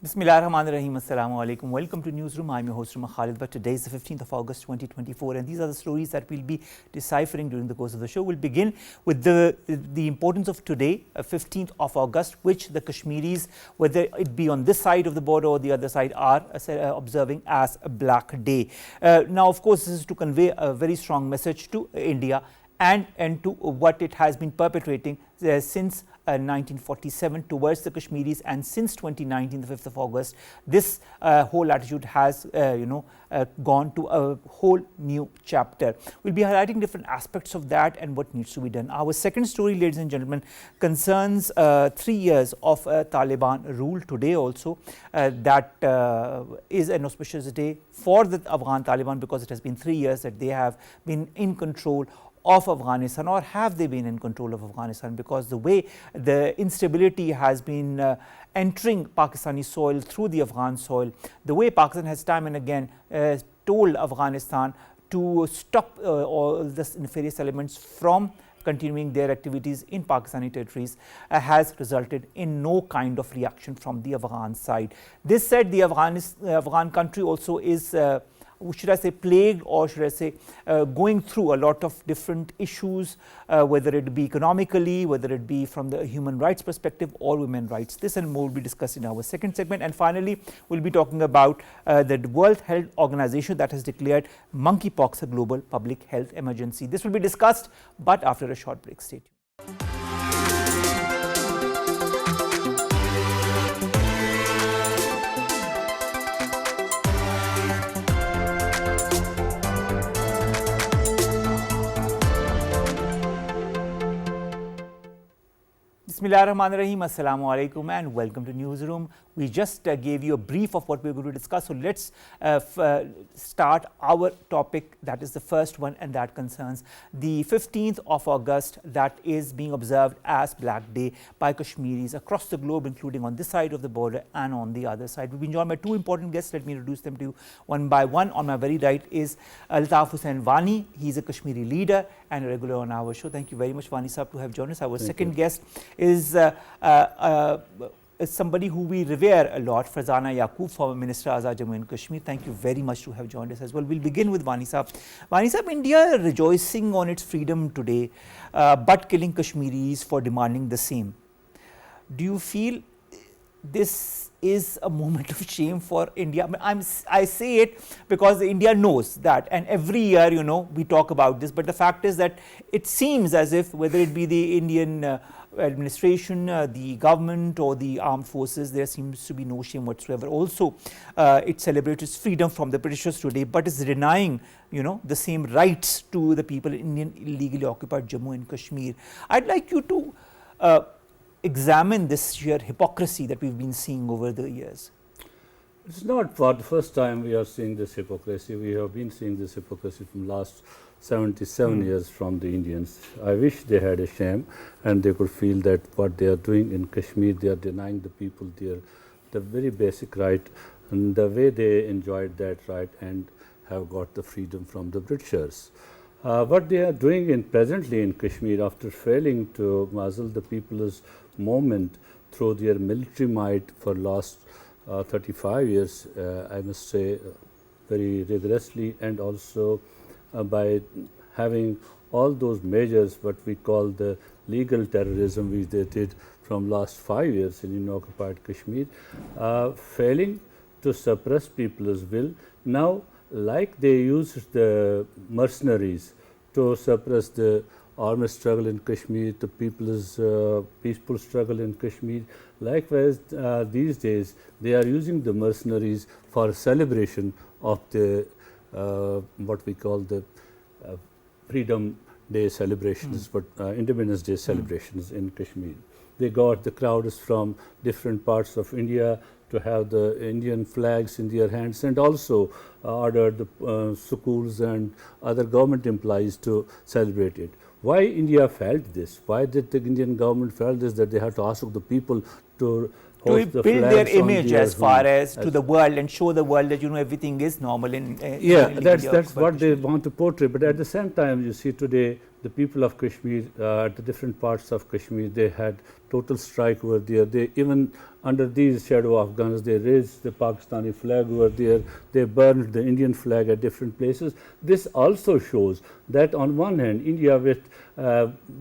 Bismillahirrahmanirrahim. Assalamu alaikum. Welcome to Newsroom. I'm your host Khalid. But today is the 15th of August 2024, and these are the stories that we'll be deciphering during the course of the show. We'll begin with the importance of today, 15th of August, which the Kashmiris, whether it be on this side of the border or the other side, are observing as a Black Day. Now, of course, this is to convey a very strong message to India and to what it has been perpetrating since 1947 towards the Kashmiris, and since 2019, the 5th of August, this whole attitude has gone to a whole new chapter. We'll be highlighting different aspects of that and what needs to be done. Our second story, ladies and gentlemen, concerns 3 years of Taliban rule. Today also, that is an auspicious day for the Afghan Taliban, because it has been 3 years that they have been in control of Afghanistan, or have they been in control of Afghanistan, because the way the instability has been entering Pakistani soil through the Afghan soil, the way Pakistan has time and again told Afghanistan to stop all the nefarious elements from continuing their activities in Pakistani territories, has resulted in no kind of reaction from the Afghan side. This said, the Afghan country also is should I say plagued, or should I say going through a lot of different issues, whether it be economically, whether it be from the human rights perspective or women rights. This and more will be discussed in our second segment. And finally, we'll be talking about the World Health Organization that has declared monkeypox a global public health emergency. This will be discussed, but after a short break. Stay tuned. Bismillahirrahmanirrahim. Assalamu alaikum and welcome to Newsroom. We just gave you a brief of what we're going to discuss. So let's start our topic. That is the first one, and that concerns the 15th of August, that is being observed as Black Day by Kashmiris across the globe, including on this side of the border and on the other side. We've been joined by two important guests. Let me introduce them to you one by one. On my very right is Altaf Hussain Wani. He's a Kashmiri leader and a regular on our show. Thank you very much, Wani Sahab, to have joined us. Our second guest is somebody who we revere a lot, Farzana Yaqoob, former Minister Azad Jammu and Kashmir. Thank you very much to have joined us as well. We'll begin with Wani Sahab. Wani Sahab, India rejoicing on its freedom today, but killing Kashmiris for demanding the same. Do you feel this is a moment of shame for India? I say it because India knows that, and every year, we talk about this, but the fact is that it seems as if, whether it be the Indian administration, the government or the armed forces, there seems to be no shame whatsoever. Also, it celebrates its freedom from the Britishers today, but is denying, the same rights to the people in Indian illegally occupied Jammu and Kashmir. I'd like you to examine this sheer hypocrisy that we've been seeing over the years. It's not for the first time we are seeing this hypocrisy. We have been seeing this hypocrisy from last 77 years from the Indians. I wish they had a shame and they could feel that what they are doing in Kashmir, they are denying the people the very basic right, and the way they enjoyed that right and have got the freedom from the Britishers. What they are doing presently in Kashmir, after failing to muzzle the people's movement through their military might for last 35 years, I must say, very rigorously, and also by having all those measures, what we call the legal terrorism, which they did from last 5 years in occupied Kashmir, failing to suppress people's will. Now, like they used the mercenaries to suppress the armed struggle in Kashmir, the people's peaceful struggle in Kashmir. Likewise, these days, they are using the mercenaries for celebration of the what we call the Freedom Day celebrations, but Independence Day celebrations in Kashmir. They got the crowds from different parts of India to have the Indian flags in their hands, and also ordered the schools and other government employees to celebrate it. Why India felt this? Why did the Indian government felt this, that they had to ask the people to build their image as far as to the world and show the world that everything is normal in that's what they want to portray. But at the same time, you see today the people of Kashmir, at the different parts of Kashmir, they had total strike over there. They even under these shadow Afghans, they raised the Pakistani flag over there. They burned the Indian flag at different places. This also shows that on one hand, India with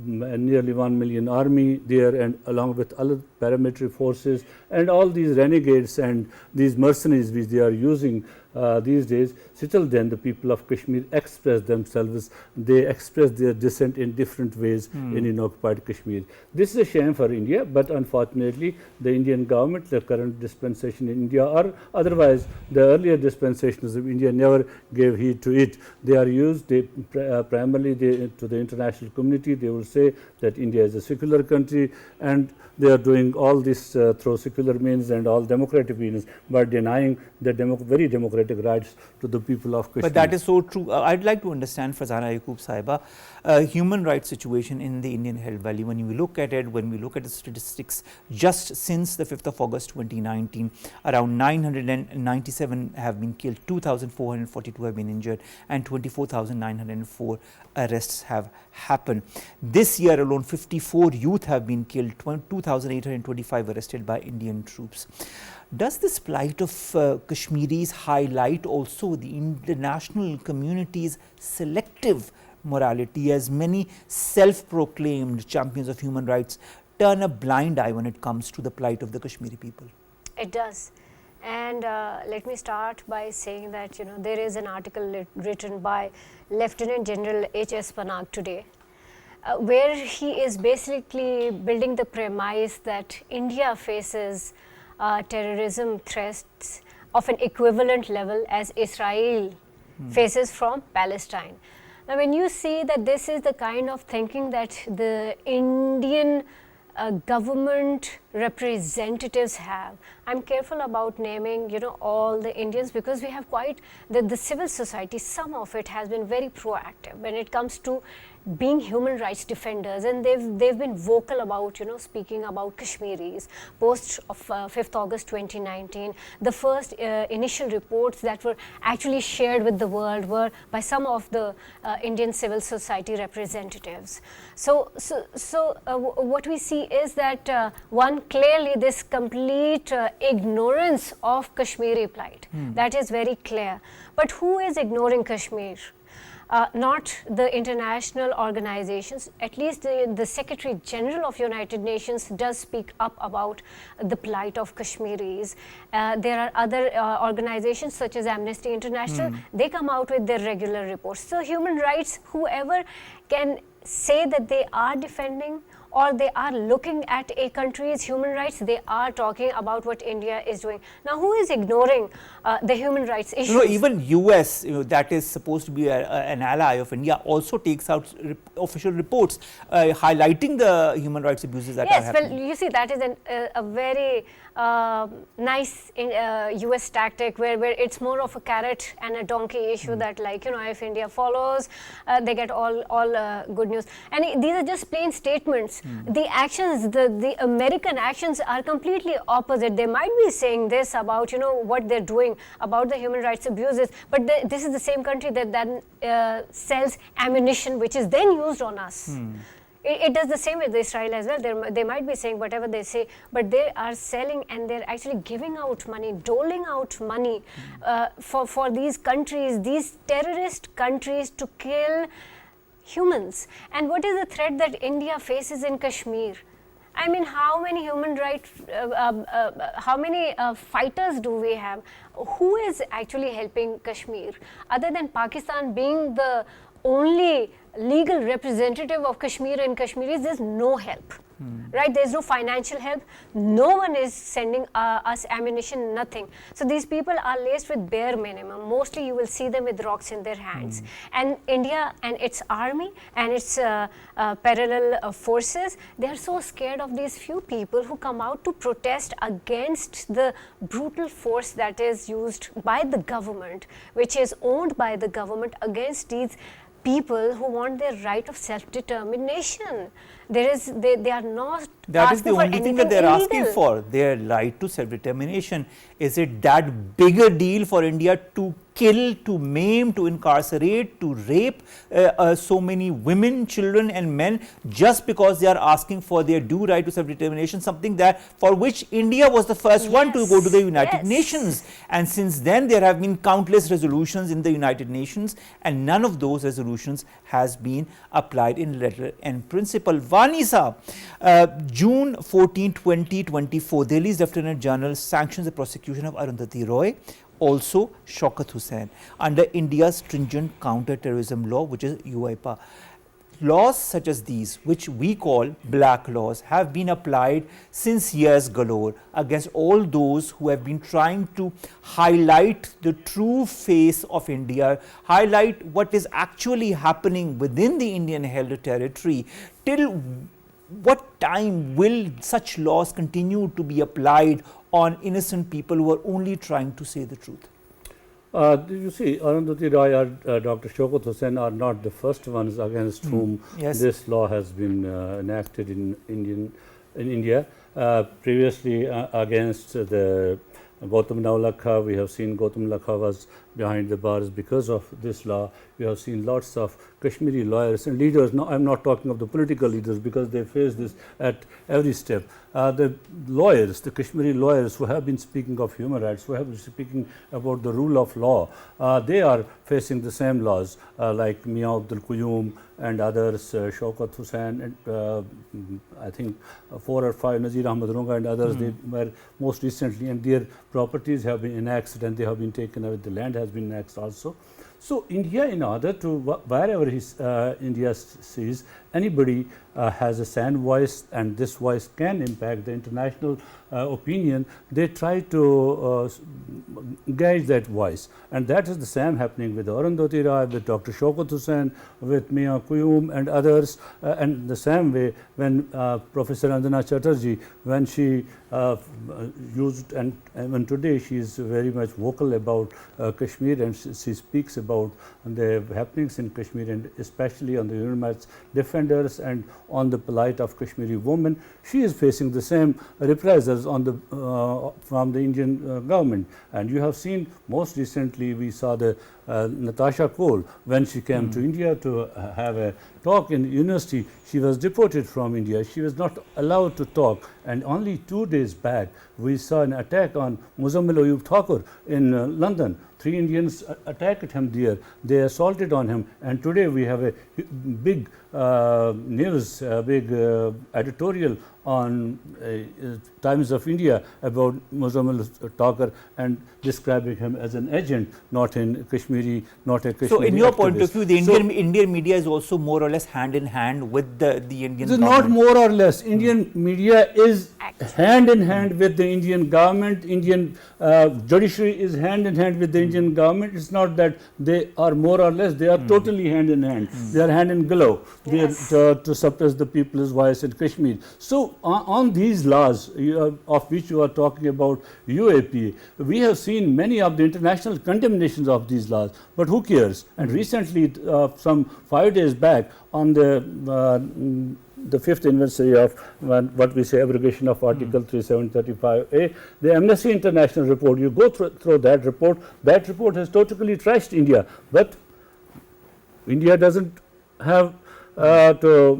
nearly 1 million army there, and along with other paramilitary forces and all these renegades and these mercenaries which they are using these days, still then the people of Kashmir express themselves. They express their dissent in different ways in occupied Kashmir. This is a shame for India, but unfortunately the Indian government, the current dispensation in India, or otherwise the earlier dispensations of India, never gave heed to it. They are used primarily to the international community. They will say that India is a secular country, and they are doing all this through secular means and all democratic means, but denying the very democratic rights to the people of Kashmir. But that is so true. I'd like to understand, Farzana, Yaqoob Sahiba, human rights situation in the Indian held valley. When we look at it, when we look at the statistics, just since the 5th of August 2019, around 997 have been killed, 2,442 have been injured, and 24,904 arrests have happened. This year alone, 54 youth have been killed, 2,825 arrested by Indian troops. Does this plight of Kashmiris highlight also the international community's selective morality, as many self-proclaimed champions of human rights turn a blind eye when it comes to the plight of the Kashmiri people? It does. And let me start by saying that, there is an article written by Lieutenant General H.S. Panag today, where he is basically building the premise that India faces terrorism threats of an equivalent level as Israel faces from Palestine. Now, when you see that this is the kind of thinking that the Indian government representatives have, I'm careful about naming, all the Indians, because we have quite the civil society, some of it has been very proactive when it comes to being human rights defenders, and they've been vocal about, speaking about Kashmiris. Post of 5th August 2019, the first initial reports that were actually shared with the world were by some of the Indian civil society representatives. So what we see is that one, clearly this complete ignorance of Kashmiri plight, that is very clear. But who is ignoring Kashmir? Not the international organizations. At least the Secretary General of United Nations does speak up about the plight of Kashmiris. There are other organizations such as Amnesty International. They come out with their regular reports. So human rights, whoever can say that they are defending or they are looking at a country's human rights, they are talking about what India is doing. Now, who is ignoring the human rights issues? Even US, that is supposed to be an ally of India, also takes out official reports highlighting the human rights abuses that are happening. Well, you see, that is a very nice US tactic where it's more of a carrot and a donkey issue that, like, if India follows, they get all good news. And these are just plain statements. The actions, the American actions are completely opposite. They might be saying this about, what they're doing about the human rights abuses, but this is the same country that then sells ammunition which is then used on us. It does the same with Israel as well. They might be saying whatever they say, but they are selling and they're actually giving out money, doling out money for these countries, these terrorist countries, to kill humans. And what is the threat that India faces in Kashmir? I mean, how many human rights, how many fighters do we have? Who is actually helping Kashmir? Other than Pakistan being the only legal representative of Kashmir and Kashmiris, there's no help. Right? There's no financial help. No one is sending us ammunition, nothing. So these people are laced with bare minimum. Mostly you will see them with rocks in their hands. And India and its army and its parallel forces, they are so scared of these few people who come out to protest against the brutal force that is used by the government, which is owned by the government, against these people who want their right of self-determination. They are not That is asking the for only thing that they anything are asking illegal. for, their right to self-determination. Is it that big a deal for India to kill, to maim, to incarcerate, to rape so many women, children and men just because they are asking for their due right to self-determination, something that for which India was the first one to go to the United Nations. And since then there have been countless resolutions in the United Nations, and none of those resolutions has been applied in letter and principle. Wani Saab, June 14, 2024, Delhi's Lieutenant General sanctions the prosecution of Arundhati Roy, also Shaukat Hussain, under India's stringent counter-terrorism law, which is UIPA. Laws such as these, which we call black laws, have been applied since years galore against all those who have been trying to highlight the true face of India, highlight what is actually happening within the Indian held territory. Till what time will such laws continue to be applied on innocent people who are only trying to say the truth? You see, Arundhati Roy or Dr. Shaukat Hussain are not the first ones against whom this law has been enacted in India. Previously against the Gautam Naulakha, we have seen Gautam Naulakha was behind the bars because of this law. We have seen lots of Kashmiri lawyers and leaders. No, I am not talking of the political leaders because they face this at every step. The lawyers, the Kashmiri lawyers who have been speaking of human rights, who have been speaking about the rule of law, they are facing the same laws like Mia Abdul Qayyum and others, Shaukat Hussain, and I think 4 or 5, Nazir Ahmad Runga and others, they were most recently, and their properties have been annexed and they have been taken away, the land has been annexed also. So India, in order to, wherever India sees anybody has a sound voice and this voice can impact the international opinion, they try to gauge that voice. And that is the same happening with Arundhati Roy, with Dr. Shaukat Hussain, with Mia Qayyum and others. And the same way when Professor Anjana Chatterjee, when she used, and even today she is very much vocal about Kashmir, and she speaks about the happenings in Kashmir and especially on the human rights defenders and on the plight of Kashmiri women. She is facing the same reprisals on the from the Indian government. And you have seen most recently we saw the Natasha Cole, when she came to India to have a talk in university, she was deported from India. She was not allowed to talk. And only 2 days back, we saw an attack on Muzammil Ayub Thakur in London. 3 Indians attacked him there. They assaulted on him. And today we have a big news, big editorial on Times of India about Muzammil Thakur and describing him as an agent, not in Kashmiri, not a Kashmiri. So, in your activist. point of view, the Indian media is also more or less hand in hand with the Indian government. Not more or less. Indian media is hand in hand with the Indian government. Indian judiciary is hand in hand with the Indian government. It's not that they are more or less. They are totally hand in hand. They are hand in glove. They are to suppress the people's voice in Kashmir. So on these laws of which you are talking about, UAP, we have seen many of the international condemnations of these laws, but who cares? And recently, some 5 days back, on the 5th anniversary of what we say abrogation of Article 3735A, the Amnesty International report, you go through that report has totally trashed India, but India doesn't have to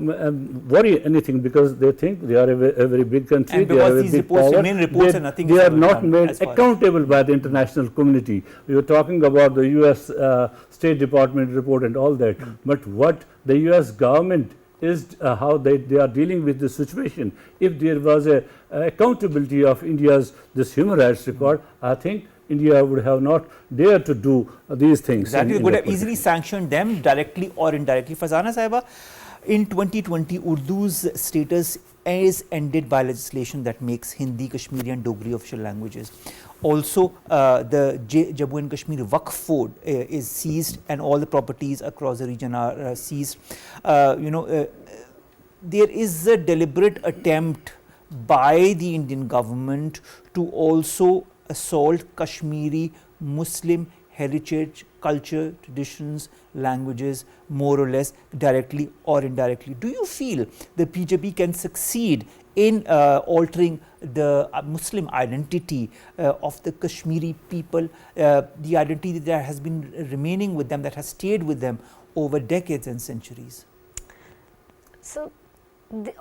worry anything because they think they are a very big country. And because these reports remain reports and nothing they are not done made accountable by the international community. We were talking about the US State Department report and all that, but what the US government is how they are dealing with the situation. If there was a accountability of India's this human rights record, I think India would have not dared to do these things. Exactly, we could have easily sanctioned them directly or indirectly. Farzana Sahiba, in 2020, Urdu's status is ended by legislation that makes Hindi, Kashmiri and Dogri official languages. Also, the Jammu and Kashmir Waqf Ford is seized and all the properties across the region are seized. There is a deliberate attempt by the Indian government to also assault Kashmiri Muslim heritage, culture, traditions, languages, more or less directly or indirectly. Do you feel the BJP can succeed in altering the Muslim identity of the Kashmiri people, the identity that has been remaining with them, that has stayed with them over decades and centuries? So,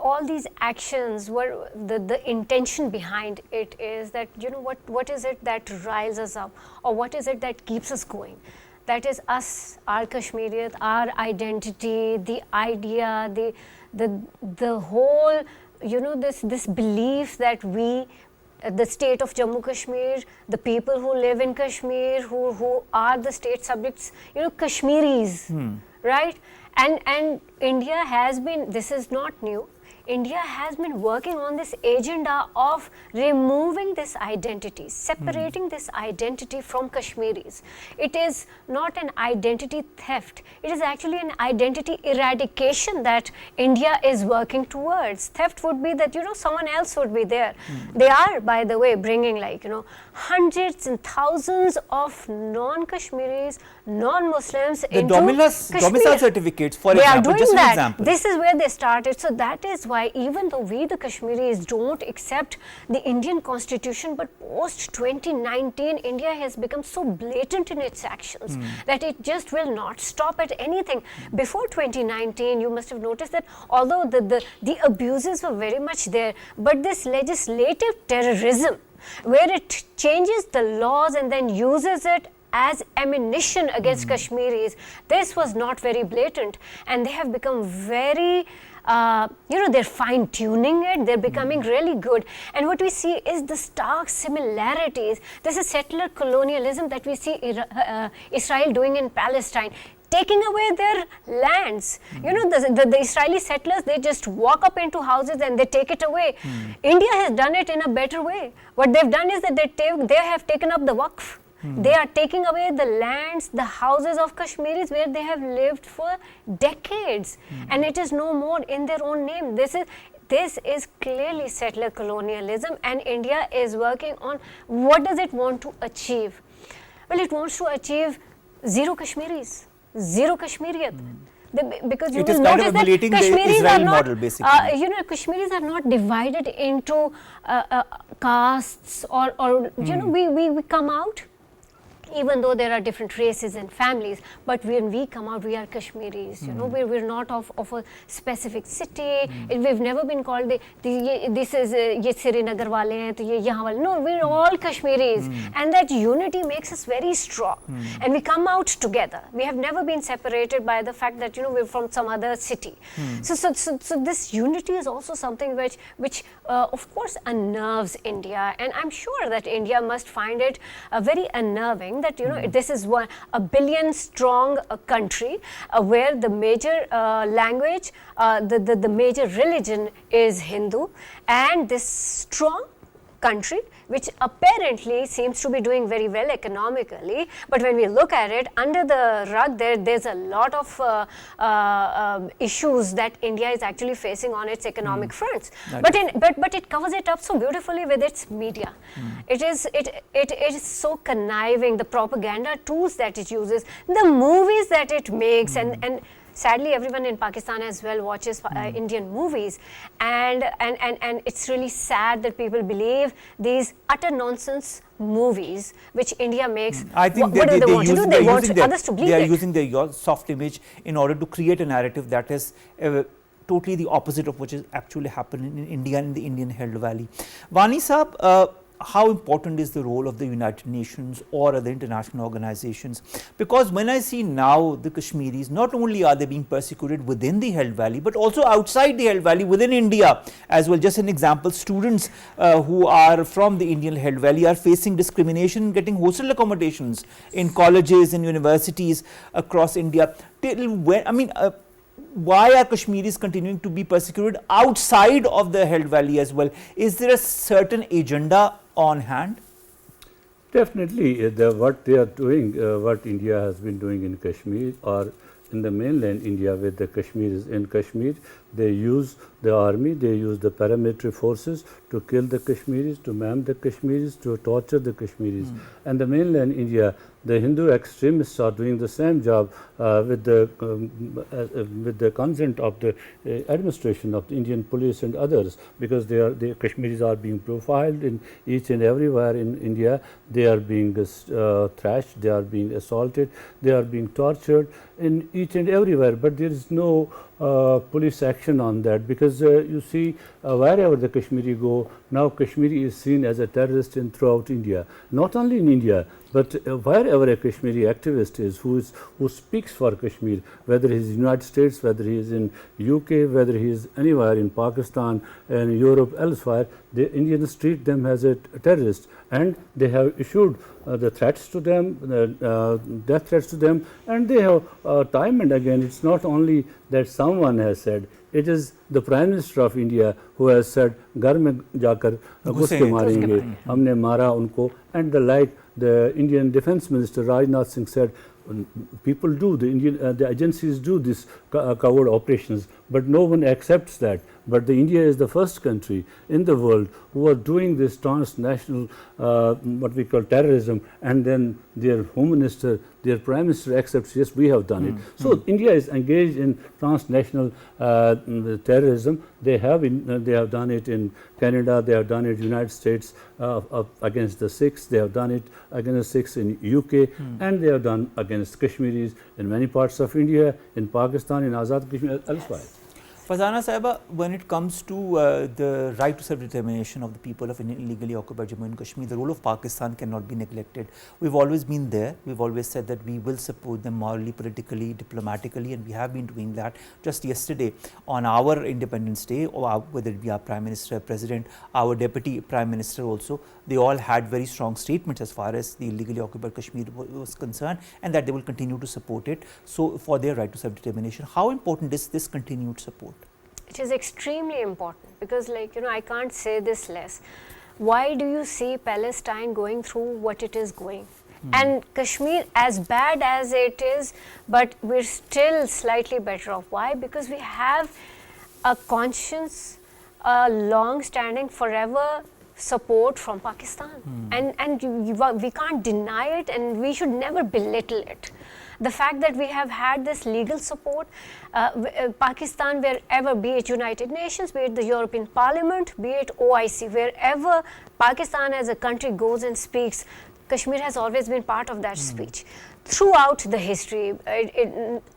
all these actions were the intention behind it is that, you know, what is it that riles us up, or what is it that keeps us going? That is us, our Kashmiriyat, our identity, the idea, the whole, you know, this belief that we, the state of Jammu Kashmir, the people who live in Kashmir, who are the state subjects, you know, Kashmiris, right? And India has been, this is not new, India has been working on this agenda of removing this identity, separating this identity from Kashmiris. It is not an identity theft, it is actually an identity eradication that India is working towards. Theft would be that, you know, someone else would be there. They are, by the way, bringing, like, you know, hundreds and thousands of non-Kashmiris, non-Muslims into Kashmir. Domicile certificates, for they example, are doing just that. an example. This is where they started. So that is why, even though we the Kashmiris don't accept the Indian constitution, but post 2019 India has become so blatant in its actions that it just will not stop at anything. Before 2019, you must have noticed that although the abuses were very much there, but this legislative terrorism, where it changes the laws and then uses it as ammunition against Kashmiris, this was not very blatant, and they have become very, you know, they're fine tuning it, they're becoming really good. And what we see is the stark similarities. This is settler colonialism that we see Israel doing in Palestine, taking away their lands. You know, the Israeli settlers, they just walk up into houses and they take it away. India has done it in a better way. What they've done is that they have taken up the Waqf. They are taking away the lands, the houses of Kashmiris where they have lived for decades, and it is no more in their own name. This is clearly settler colonialism, and India is working on what does it want to achieve. Well, it wants to achieve zero Kashmiris, zero Kashmiriyat. Because you will notice that Kashmiris are not, you know, Kashmiris are not divided into castes or you know, we come out, even though there are different races and families, but when we come out, we are Kashmiris, you know, we're not of a specific city. We've never been called, this is, ye Srinagar wale hain, to ye yahan wale. No, we're all Kashmiris, and that unity makes us very strong, and we come out together. We have never been separated by the fact that, you know, we're from some other city. So this unity is also something which of course unnerves India, and I'm sure that India must find it very unnerving that, you know, this is a billion strong country where the major language, the major religion is Hindu, and this strong country which apparently seems to be doing very well economically, but when we look at it under the rug, there's a lot of issues that India is actually facing on its economic fronts. But it covers it up so beautifully with its media. It is so conniving, the propaganda tools that it uses, the movies that it makes, and sadly everyone in Pakistan as well watches Indian movies, and it's really sad that people believe these utter nonsense movies which India makes. I think what do they want to do? They want others to believe it. They are using their soft image in order to create a narrative that is totally the opposite of what is actually happening in India and the Indian held valley. Wani Saab, how important is the role of the United Nations or other international organizations? Because when I see now the Kashmiris, not only are they being persecuted within the held valley, but also outside the held valley within India as well. Just an example, students who are from the Indian held valley are facing discrimination, getting hostel accommodations in colleges and universities across India. Till when, I mean, why are Kashmiris continuing to be persecuted outside of the held valley as well? Is there a certain agenda on hand? Definitely, what they are doing, what India has been doing in Kashmir or in the mainland India with the Kashmiris in Kashmir, They use the army, they use the paramilitary forces to kill the Kashmiris, to maim the Kashmiris, to torture the Kashmiris. And the mainland India, the Hindu extremists are doing the same job with the consent of the administration of the Indian police and others, because the Kashmiris are being profiled in each and everywhere in India. They are being thrashed, they are being assaulted, they are being tortured in each and everywhere, but there is no police action on that, because you see wherever the Kashmiri go, now Kashmiri is seen as a terrorist in throughout India, not only in India, but wherever a Kashmiri activist is who speaks for Kashmir, whether he is in the United States, whether he is in UK, whether he is anywhere in Pakistan and Europe, elsewhere, the Indians treat them as a terrorist, and they have issued the threats to them, death threats to them, and they have time and again, it's not only that someone has said, it is the Prime Minister of India who has said, घर में जाकर घुस के मारेंगे, हमने मारा उनको, and the like. The Indian Defence Minister Rajnath Singh said, people do, the agencies do these covert operations, but no one accepts that. But India is the first country in the world who are doing this transnational, what we call terrorism, and then their Home Minister, their Prime Minister accepts, yes, we have done it. So India is engaged in transnational terrorism. They have done it in Canada, they have done it in the United States against the Sikhs, they have done it against the Sikhs in UK, and they have done against Kashmiris in many parts of India, in Pakistan, in Azad Kashmir, elsewhere. Farzana Sahaba, when it comes to the right to self-determination of the people of illegally occupied Jammu and Kashmir, the role of Pakistan cannot be neglected. We've always been there. We've always said that we will support them morally, politically, diplomatically, and we have been doing that. Just yesterday, on our Independence Day, or whether it be our Prime Minister, President, our Deputy Prime Minister also, they all had very strong statements as far as the illegally occupied Kashmir was concerned, and that they will continue to support it. So, for their right to self-determination, how important is this continued support? It is extremely important, because I can't say this less. Why do you see Palestine going through what it is going? And Kashmir, as bad as it is, but we're still slightly better off. Why? Because we have a conscience, a long-standing, forever support from Pakistan. And we can't deny it, and we should never belittle it. The fact that we have had this legal support, Pakistan, wherever, be it United Nations, be it the European Parliament, be it OIC, wherever Pakistan as a country goes and speaks, Kashmir has always been part of that speech. Throughout the history,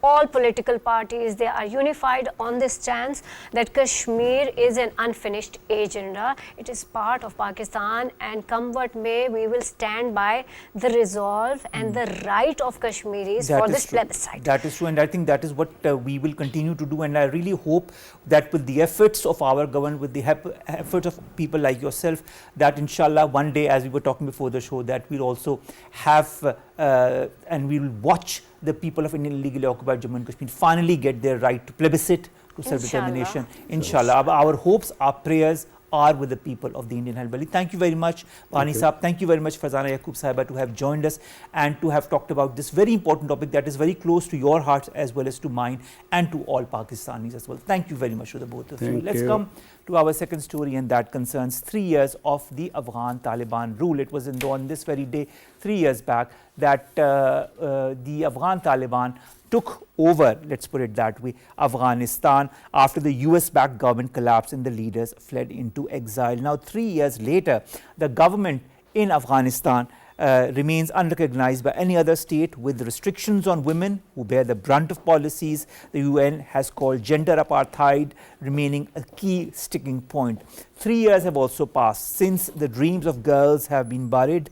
all political parties, they are unified on this stance that Kashmir is an unfinished agenda. It is part of Pakistan, and come what may, we will stand by the resolve and the right of Kashmiris for this plebiscite. That is true, and I think that is what we will continue to do, and I really hope that with the efforts of our government, with the efforts of people like yourself, that inshallah one day, as we were talking before the show, that we'll also have and we will watch the people of illegally occupied Jammu and Kashmir finally get their right to plebiscite, to self-determination. Inshallah. Our hopes, our prayers are with the people of the Indian Hellbelly. Thank you very much, Wani Saab. Thank you very much, Farzana Yaqoob Sahiba, to have joined us and to have talked about this very important topic that is very close to your hearts as well as to mine and to all Pakistanis as well. Thank you very much to the both of you. Let's come to our second story, and that concerns 3 years of the Afghan Taliban rule. It was on this very day 3 years back that the Afghan Taliban took over, let's put it that way, Afghanistan after the US-backed government collapsed and the leaders fled into exile. Now 3 years later, the government in Afghanistan remains unrecognized by any other state, with restrictions on women who bear the brunt of policies the UN has called gender apartheid remaining a key sticking point. 3 years have also passed since the dreams of girls have been buried,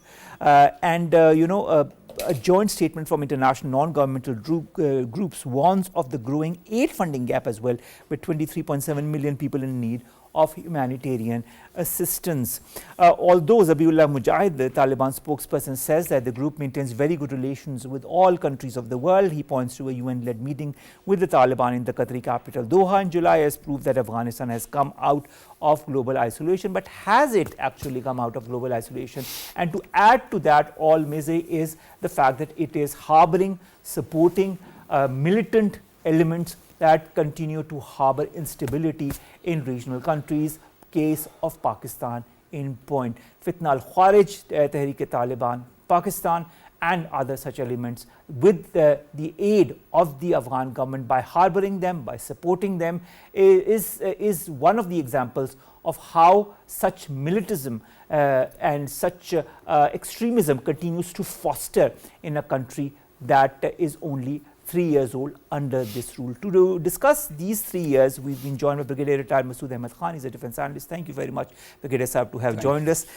a joint statement from international non-governmental groups warns of the growing aid funding gap as well, with 23.7 million people in need of humanitarian assistance. Although Zabiullah Mujahid, the Taliban spokesperson, says that the group maintains very good relations with all countries of the world, he points to a UN-led meeting with the Taliban in the Qatari capital Doha in July as proof that Afghanistan has come out of global isolation. But has it actually come out of global isolation? And to add to that all misery is the fact that it is harboring, supporting militant elements that continue to harbor instability in regional countries. Case of Pakistan in point. Fitna al-Kharij, Tehreek-e-Taliban, Pakistan and other such elements, with the aid of the Afghan government, by harboring them, by supporting them, is one of the examples of how such militism and such extremism continues to foster in a country that is only 3 years old under this rule. To discuss these 3 years, we've been joined by Brigadier retired Masud Ahmed Khan. He's a defense analyst. Thank you very much, Brigadier Sahab, to have joined us.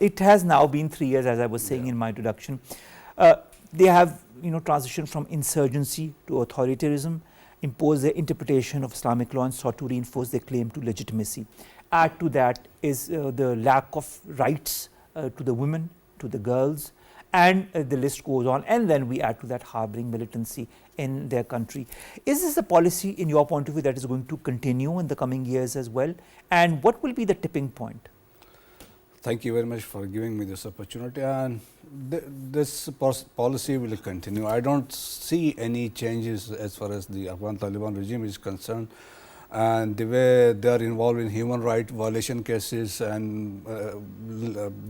It has now been 3 years, as I was saying in my introduction. They have transitioned from insurgency to authoritarianism, imposed their interpretation of Islamic law and sought to reinforce their claim to legitimacy. Add to that is the lack of rights to the women, to the girls, and the list goes on, and then we add to that harboring militancy in their country. Is this a policy, in your point of view, that is going to continue in the coming years as well? And what will be the tipping point? Thank you very much for giving me this opportunity, and this policy will continue. I don't see any changes as far as the Afghan Taliban regime is concerned, and the way they are involved in human rights violation cases, and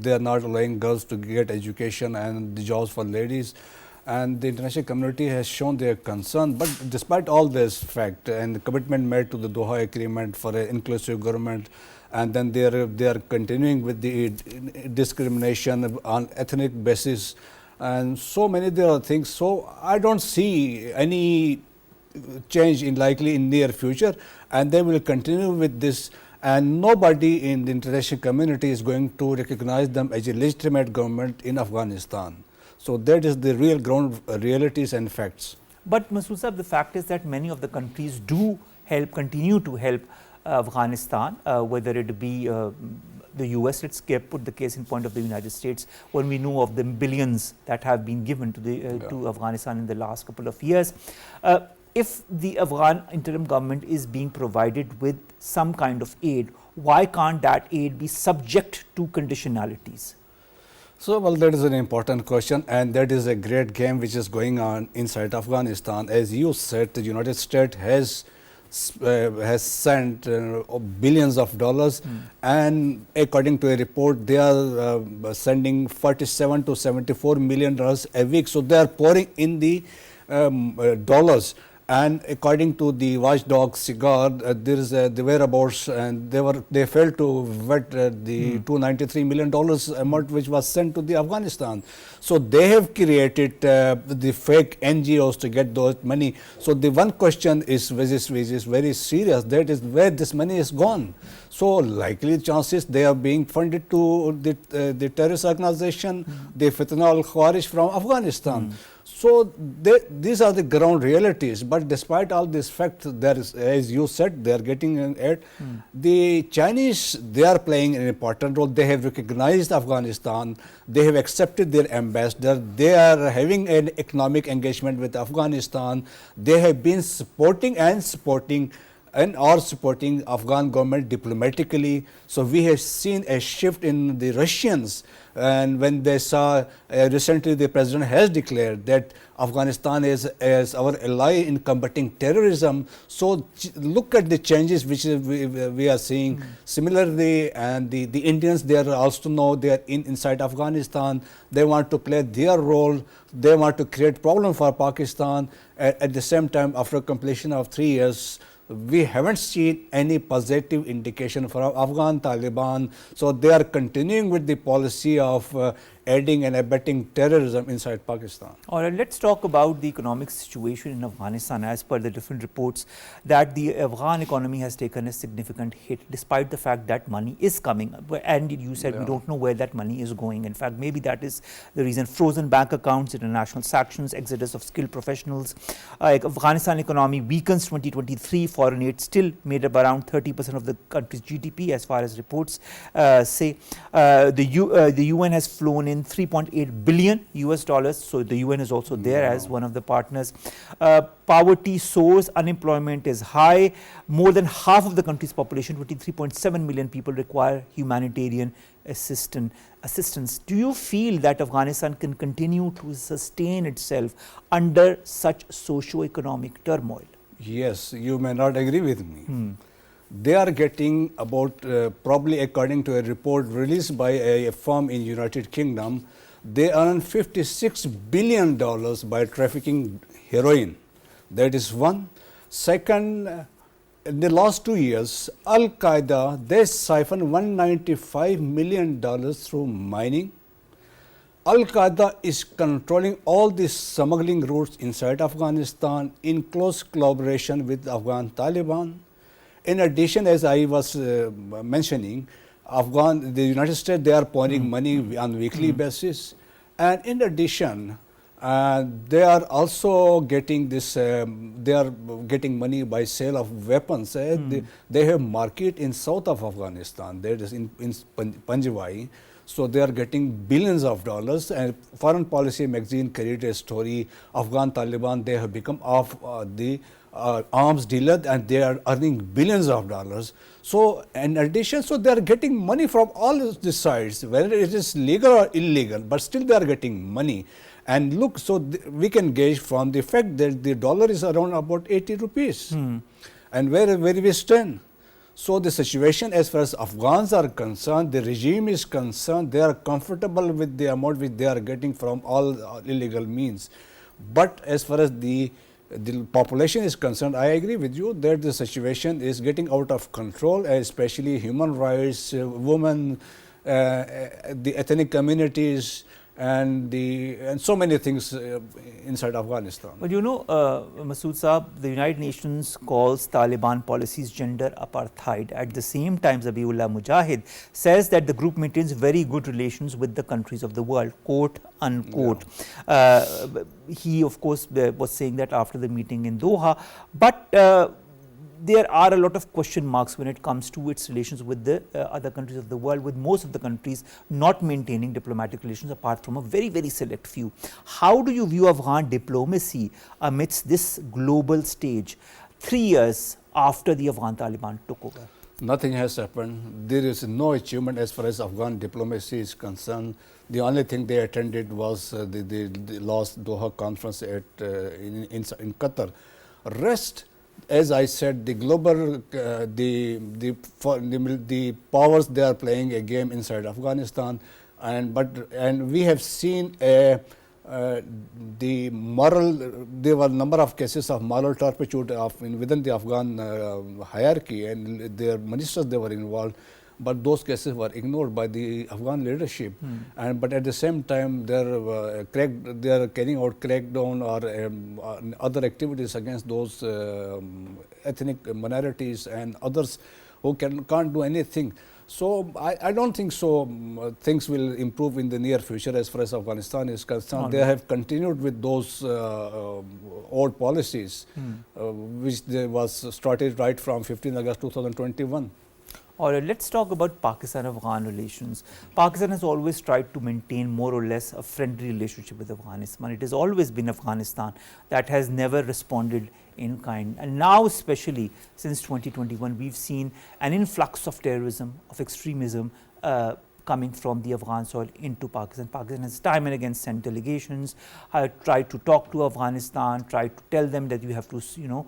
they are not allowing girls to get education and the jobs for ladies, and the international community has shown their concern. But despite all this fact and the commitment made to the Doha Agreement for an inclusive government, and then they are continuing with the discrimination on ethnic basis and so many other things. So I don't see any change likely in near future, and they will continue with this, and nobody in the international community is going to recognize them as a legitimate government in Afghanistan. So that is the real ground realities and facts. But Masud Sahab, the fact is that many of the countries do help, continue to help Afghanistan, whether it be the US. Let's put the case in point of the United States, when we know of the billions that have been given to the to Afghanistan in the last couple of years. If the Afghan interim government is being provided with some kind of aid, why can't that aid be subject to conditionalities? So, well, that is an important question, and that is a great game which is going on inside Afghanistan. As you said, the United States has sent billions of dollars, and according to a report, they are sending $47 to $74 million a week. So they are pouring in the dollars. And according to the watchdog Asghar, there is the whereabouts, and they failed to vet the $293 million amount which was sent to the Afghanistan. So they have created the fake NGOs to get those money. So the one question is which is very serious, that is where this money is gone. So likely chances they are being funded to the terrorist organization, the Fitna al-Kharij from Afghanistan. So these are the ground realities. But despite all this fact, there is, as you said, they are getting an aid. The Chinese, they are playing an important role. They have recognized Afghanistan. They have accepted their ambassador. They are having an economic engagement with Afghanistan. They have been supporting and are supporting Afghan government diplomatically. So we have seen a shift in the Russians, and when they saw recently the president has declared that Afghanistan is as our ally in combating terrorism. So look at the changes which we are seeing. Similarly, and the Indians, they are also know they are inside Afghanistan. They want to play their role. They want to create problem for Pakistan. At the same time, after completion of 3 years, we haven't seen any positive indication for Afghan Taliban. So they are continuing with the policy of aiding and abetting terrorism inside Pakistan. All right, let's talk about the economic situation in Afghanistan. As per the different reports, that the Afghan economy has taken a significant hit, despite the fact that money is coming. And you said we don't know where that money is going. In fact, maybe that is the reason. Frozen bank accounts, international sanctions, exodus of skilled professionals. Afghanistan economy weakens 2023. Foreign aid still made up around 30% of the country's GDP, as far as reports say. The UN has flown in $3.8 billion US dollars. So the UN is also there as one of the partners. Poverty soars, unemployment is high. More than half of the country's population, 23.7 million people, require humanitarian assistance. Do you feel that Afghanistan can continue to sustain itself under such socio-economic turmoil? Yes, you may not agree with me. They are getting about, probably according to a report released by a firm in United Kingdom, they earn $56 billion by trafficking heroin. That is one. Second, in the last 2 years, Al-Qaeda, they siphoned $195 million through mining. Al-Qaeda is controlling all the smuggling routes inside Afghanistan in close collaboration with the Afghan Taliban. In addition, as I was mentioning, the United States, they are pouring money on weekly basis. And in addition, they are also getting this, they are getting money by sale of weapons. They have market in south of Afghanistan, that is in Panjwai. So they are getting billions of dollars. And Foreign Policy magazine created a story, Afghan Taliban, they have become of the arms dealer and they are earning billions of dollars. So in addition, so they are getting money from all the sides, whether it is legal or illegal, but still they are getting money. And look, so we can gauge from the fact that the dollar is around about 80 rupees. And where we stand. So the situation as far as Afghans are concerned, the regime is concerned, they are comfortable with the amount which they are getting from all illegal means. But as far as the population is concerned, I agree with you that the situation is getting out of control, especially human rights, women, the ethnic communities, and so many things inside Afghanistan. But you know, Masud Saab, the United Nations calls Taliban policies gender apartheid. At the same time, Zabiullah Mujahid says that the group maintains very good relations with the countries of the world, quote unquote. He of course was saying that after the meeting in Doha, but there are a lot of question marks when it comes to its relations with the other countries of the world, with most of the countries not maintaining diplomatic relations apart from a very, very select few. How do you view Afghan diplomacy amidst this global stage 3 years after the Afghan Taliban took over? Nothing has happened. There is no achievement as far as Afghan diplomacy is concerned. The only thing they attended was the last Doha conference in Qatar. Rest, as I said, the global, the powers, they are playing a game inside Afghanistan, and we have seen the moral. There were a number of cases of moral turpitude within the Afghan hierarchy, and their ministers, they were involved. But those cases were ignored by the Afghan leadership. But at the same time, they are carrying out crackdown or other activities against those ethnic minorities and others who can't do anything. So I don't think so. Things will improve in the near future as far as Afghanistan is concerned. They have continued with those old policies, which was started right from 15 August 2021. All right, let's talk about Pakistan-Afghan relations. Pakistan has always tried to maintain more or less a friendly relationship with Afghanistan. It has always been Afghanistan that has never responded in kind. And now, especially since 2021, we've seen an influx of terrorism, of extremism coming from the Afghan soil into Pakistan. Pakistan has time and again sent delegations, tried to talk to Afghanistan, tried to tell them that you have to, you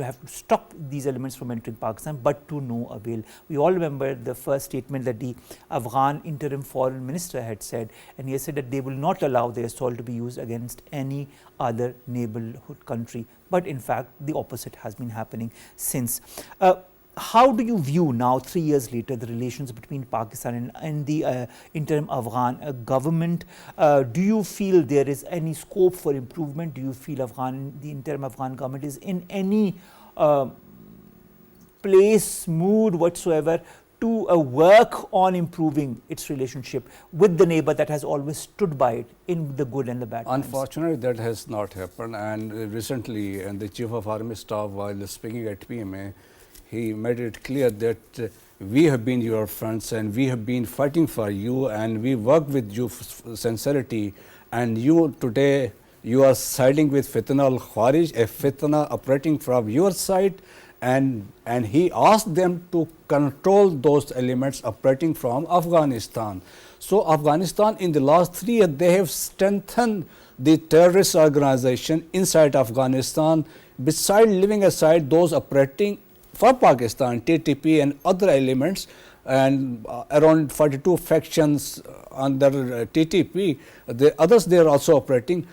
have to stop these elements from entering Pakistan, but to no avail. We all remember the first statement that the Afghan interim foreign minister had said, and he said that they will not allow their soil to be used against any other neighborhood country. But in fact, the opposite has been happening since. How do you view now, 3 years later, the relations between Pakistan and the interim Afghan government? Do you feel there is any scope for improvement? Do you feel the interim Afghan government is in any place, mood whatsoever to work on improving its relationship with the neighbor that has always stood by it in the good and the bad times? Unfortunately, that has not happened. And recently, the Chief of Army Staff, while speaking at PMA, he made it clear that we have been your friends and we have been fighting for you and we work with you sincerity, and you today, you are siding with Fitna al-Khawarij, a Fitna operating from your side, and he asked them to control those elements operating from Afghanistan. So Afghanistan in the last 3 years, they have strengthened the terrorist organization inside Afghanistan. beside leaving aside those operating for Pakistan, TTP and other elements, and around 42 factions under TTP, the others they are also operating.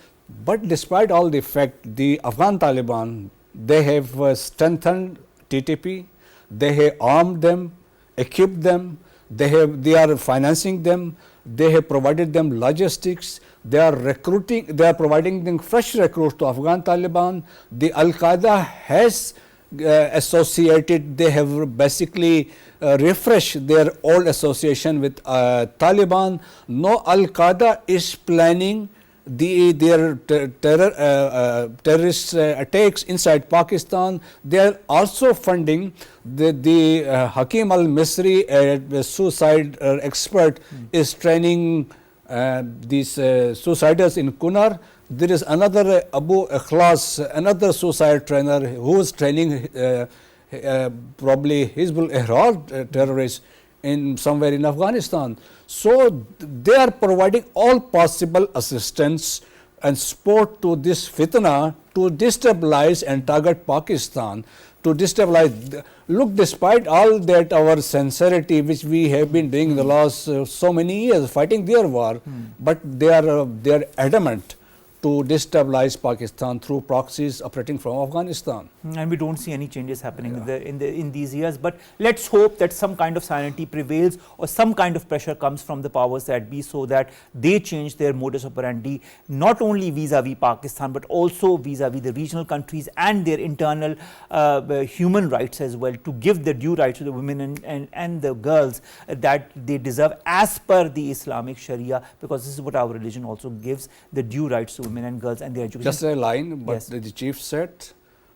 But despite all the fact, the Afghan Taliban, they have strengthened TTP, they have armed them, equipped them, they are financing them, they have provided them logistics, they are recruiting, they are providing them fresh recruits to Afghan Taliban. The Al-Qaeda has associated, they have basically refreshed their old association with Taliban. No, Al-Qaeda is planning their terrorist attacks inside Pakistan. They are also funding the Hakim al-Misri, a suicide expert, is training these suiciders in Kunar. There is another Abu Ikhlas, another suicide trainer who is training probably Hizbul Ihrar terrorists in somewhere in Afghanistan. So they are providing all possible assistance and support to this fitna to destabilize and target Pakistan, to destabilize. Look, despite all that, our sincerity which we have been doing in the last so many years fighting their war, but they are adamant to destabilize Pakistan through proxies operating from Afghanistan. And we don't see any changes happening in these years. But let's hope that some kind of sanity prevails or some kind of pressure comes from the powers that be, so that they change their modus operandi, not only vis-a-vis Pakistan, but also vis-a-vis the regional countries and their internal human rights as well, to give the due rights to the women and the girls that they deserve as per the Islamic Sharia, because this is what our religion also gives, the due rights to women and girls and their education. Just a line, but yes, the chief said,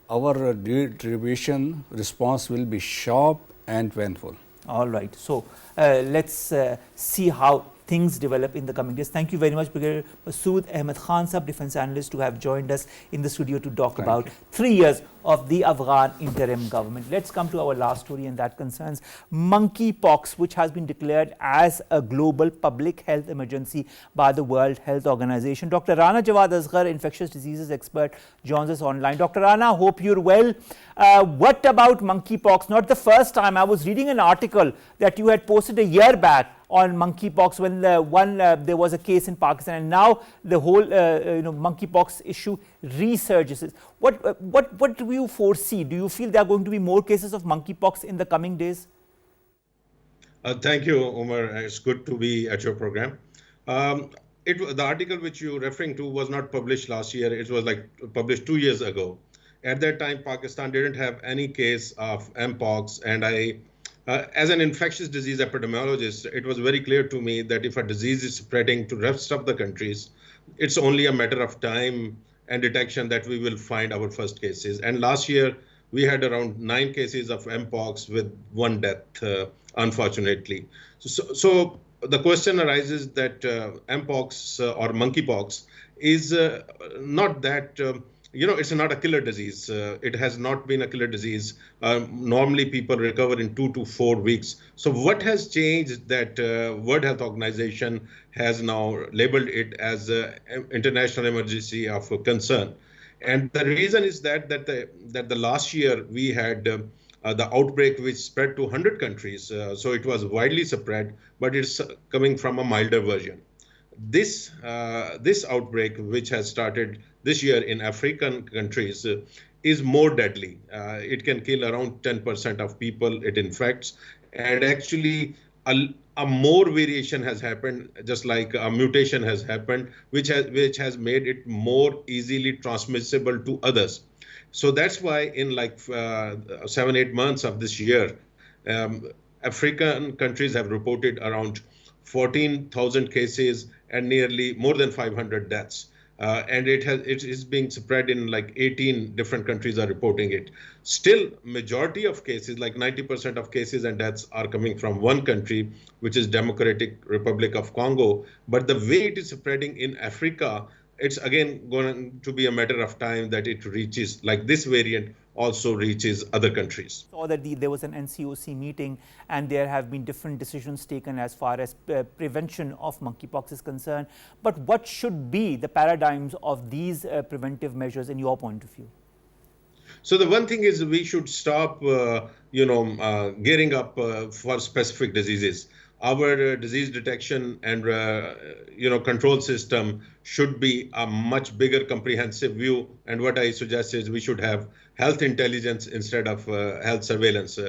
our retribution response will be sharp and painful. All right. So let's see how things develop in the coming days. Thank you very much, Brigadier Masud Ahmed Khan Sahab, defense analyst, to have joined us in the studio to talk about 3 years of the Afghan interim government. Let's come to our last story, and that concerns monkeypox, which has been declared as a global public health emergency by the World Health Organization. Dr. Rana Jawad Asghar, infectious diseases expert, joins us online. Dr. Rana, hope you're well. What about monkeypox? Not the first time. I was reading an article that you had posted a year back on monkeypox when there was a case in Pakistan, and now the whole monkeypox issue resurges. What do you foresee? Do you feel there are going to be more cases of monkeypox in the coming days? Thank you, Omar. It's good to be at your program. The article which you're referring to was not published last year. It was published 2 years ago. At that time, Pakistan didn't have any case of mpox, and as an infectious disease epidemiologist, it was very clear to me that if a disease is spreading to the rest of the countries, it's only a matter of time and detection that we will find our first cases. And last year, we had around 9 cases of mpox with 1 death, unfortunately. So the question arises that mpox or monkeypox is not that it's not a killer disease. It has not been a killer disease. Normally, people recover in 2 to 4 weeks. So what has changed that World Health Organization has now labeled it as an international emergency of concern? And the reason is that the last year we had the outbreak which spread to 100 countries. So it was widely spread, but it's coming from a milder version. This outbreak, which has started this year in African countries, is more deadly. It can kill around 10% of people it infects, and actually a more variation has happened, just like a mutation has happened, which has made it more easily transmissible to others. So that's why in 7-8 months of this year, African countries have reported around 14,000 cases and nearly more than 500 deaths. And it is being spread in 18 different countries are reporting it. Still, majority of cases, 90% of cases and deaths are coming from one country, which is Democratic Republic of Congo. But the way it is spreading in Africa, it's again going to be a matter of time that it reaches, this variant also reaches other countries. Saw that there was an NCOC meeting, and there have been different decisions taken as far as prevention of monkeypox is concerned. But what should be the paradigms of these preventive measures in your point of view? So the one thing is we should stop, gearing up for specific diseases. Our disease detection and control system should be a much bigger comprehensive view. And what I suggest is we should have health intelligence instead of health surveillance,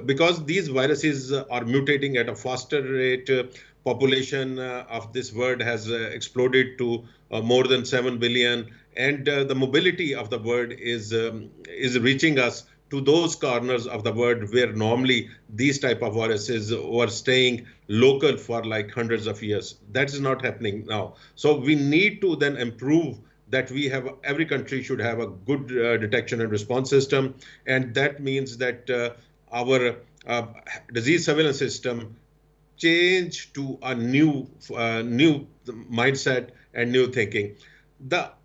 because these viruses are mutating at a faster rate. Population of this world has exploded to more than 7 billion, and the mobility of the world is reaching us to those corners of the world where normally these type of viruses were staying local for like hundreds of years. That is not happening now. So we need to then improve that. Every country should have a good detection and response system, and that means that our disease surveillance system change to a new mindset and new thinking.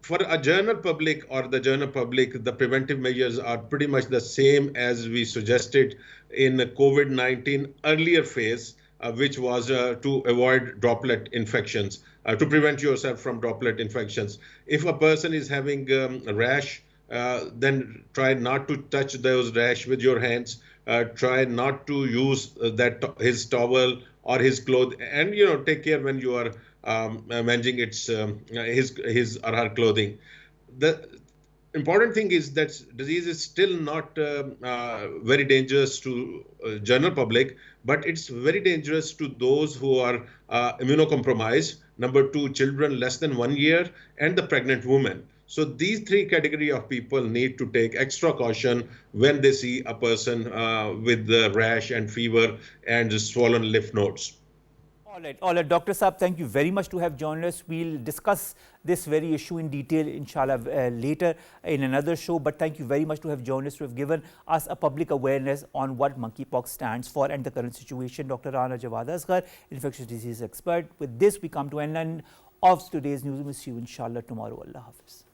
For a general public or the general public, the preventive measures are pretty much the same as we suggested in the COVID-19 earlier phase, which was to avoid droplet infections, to prevent yourself from droplet infections. If a person is having a rash, then try not to touch those rash with your hands. Try not to use his towel or his clothes, and take care when you are managing his or her clothing. The important thing is that disease is still not very dangerous to general public, but it's very dangerous to those who are immunocompromised. Number 2, children less than 1 year, and the pregnant woman. So these 3 category of people need to take extra caution when they see a person with rash and fever and swollen lymph nodes. All right, Dr. Saab, thank you very much to have joined us. We'll discuss this very issue in detail, inshallah, later in another show. But thank you very much to have joined us, to have given us a public awareness on what monkeypox stands for and the current situation. Dr. Rana, Jawad, Asghar, infectious disease expert. With this, we come to an end of today's news. We'll see you, inshallah, tomorrow. Allah Hafiz.